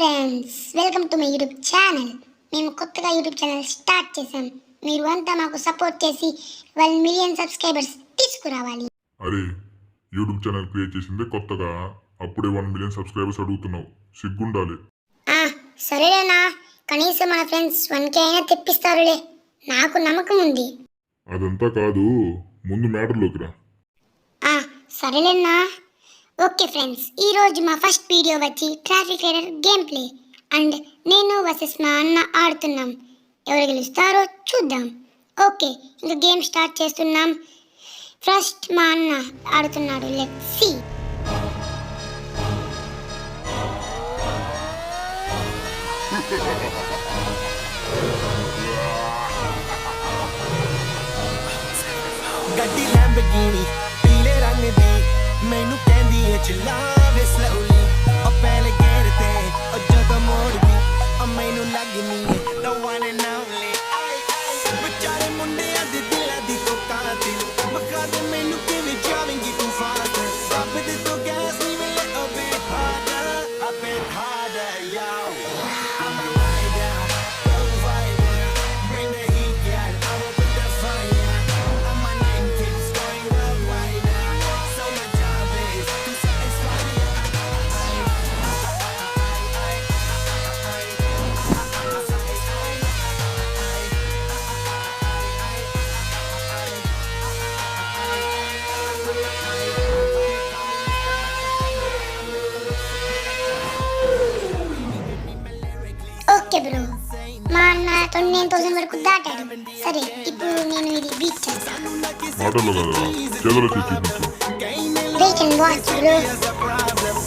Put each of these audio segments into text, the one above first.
Friends, welcome to my YouTube channel. మేము కొత్తగా YouTube channel start చేసాం. మీరు అంతా మాకు సపోర్ట్ చేసి 1 మిలియన్ సబ్స్క్రైబర్స్ తీసుకురావాలి. అరే, యూట్యూబ్ ఛానల్ క్రియేట్ చేసిందే కొత్తగా, అప్పుడే 1 మిలియన్ సబ్స్క్రైబర్స్ అడుగుతున్నావు. సిగ్గుండాలి. సరేలేనా, కనీసం మన ఫ్రెండ్స్ 1K అయినా తెప్పిస్తారులే, నాకు నమ్మకం ఉంది. అదంతా కాదు, ముందు మ్యాటర్లోకి రా. సరేలేనా. ఓకే ఫ్రెండ్స్, ఈరోజు మా ఫస్ట్ వీడియో వచ్చి traffic rider game play and నేను వర్సెస్ మా అన్న ఆడుతున్నాం. ఎవరు గెలుస్తారో చూద్దాం. ఓకే, ఇంకా గేమ్ స్టార్ట్ చేస్తున్నాం. ఫస్ట్ మా అన్న ఆడుతున్నాడు. Let's see. ਗੱਡੀ ਲੈਂਬਰਗਿਨੀ ਪੀਲੇ ਰੰਗ ਦੀ ਮੈਨੂੰ ਕਹਿੰਦੀ ਏ ਚਲਾਵੇ ਸਲੋਲੀ ਉਹ ਪਹਿਲੇ ਗੇਰ ਤੇ ਉਹ ਜਦੋਂ ਮੋੜਦੀ ਉਹ ਮੈਨੂੰ ਲੱਗਨੀ ਏ the one and only ਵਿਚਾਰੇ ਮੁੰਡਿਆਂ ਦੇ ਦਿਲਾਂ ਦੀ ਤੂੰ ਕਾਤਿਲ ਬਖਾ ਦੇ ਮੈਨੂੰ ਕਿਵੇਂ ਜਾਵੇਂਗੀ ਤੂੰ ਫਾਸਟ ਰੱਬ ਦੇ ਤੋਂ ਗੈਸ ਨਹੀਂ ਮਿਲੇ a bit harder yo I'm a rider provider bring the heat girl I will put the fire and my name keeps going worldwide so my job is to satisfy okay bro, మా అన్న 29,000 వరకు దాటాడు. సరే, ఇప్పుడు నేను ఇది beat చేస్తాను. మాటల్లో కదా, చేతులు చేసి చూపించు. Wait and watch bro.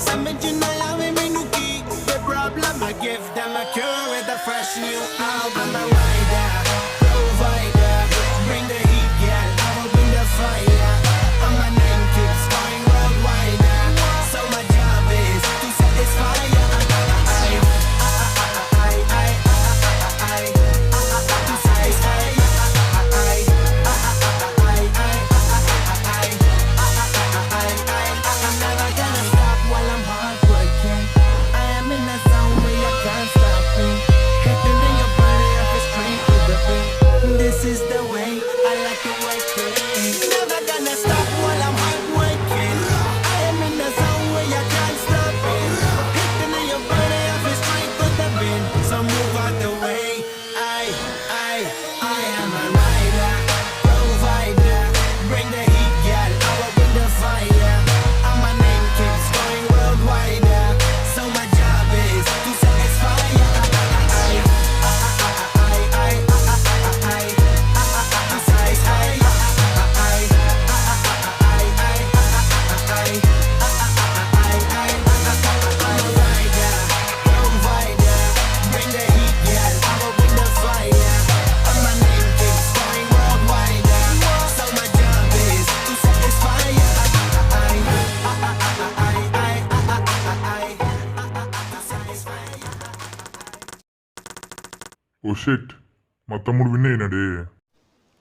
समझना आवे मैनू की the problem I give them a cure with a fresh new album a rider provider bring the heat girl I will bring the fire and my name keeps going worldwide so my job is to satisfy you This is the way I like to work it. Never gonna stop while I'm hard working. I am in the zone where you can't stop it. Hitting in your body, I feel straight to the bin. So move out the way. I am a rider, provider. Bring the heat, girl. I will bring the fire. And my name keeps going worldwide. So my job is to satisfy you. Oh shit, మా తమ్ముడు win అయినాడే.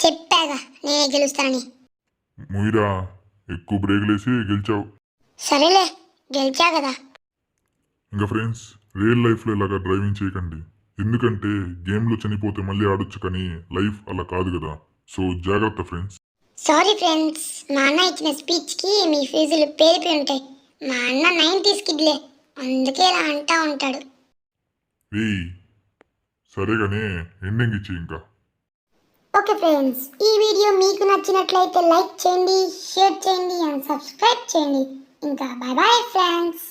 చెప్పాగా నేనే గెలుస్తానని. ముయిరా, ఎక్కువ బ్రేకులేసి గెలిచావు. సరేలే, గెలిచా కదా. ఇంకా friends, real లైఫ్లో ఇలాగా డ్రైవింగ్ చేయకండి. ఎందుకంటే గేమ్లో చనిపోతే మళ్ళీ ఆడొచ్చు, కానీ లైఫ్ అలా కాదు కదా. సో జాగ్రత్త ఫ్రెండ్స్. సారీ ఫ్రెండ్స్, మా అన్న ఇచ్చిన స్పీచ్కి మీ ఫీజులు పేరిపోయి ఉంటాయి. మా అన్న 90s కిడ్లే, అందుకే ఇలా అంటా ఉంటాడు. సరేగానే ఎండింగ్ ఇచ్చి ఇంకా. ఓకే ఫ్రెండ్స్, ఈ వీడియో మీకు నచ్చినట్లయితే లైక్ చేయండి, షేర్ చేయండి అండ్ సబ్స్క్రైబ్ చేయండి. ఇంకా బాయ్ బాయ్ ఫ్రెండ్స్.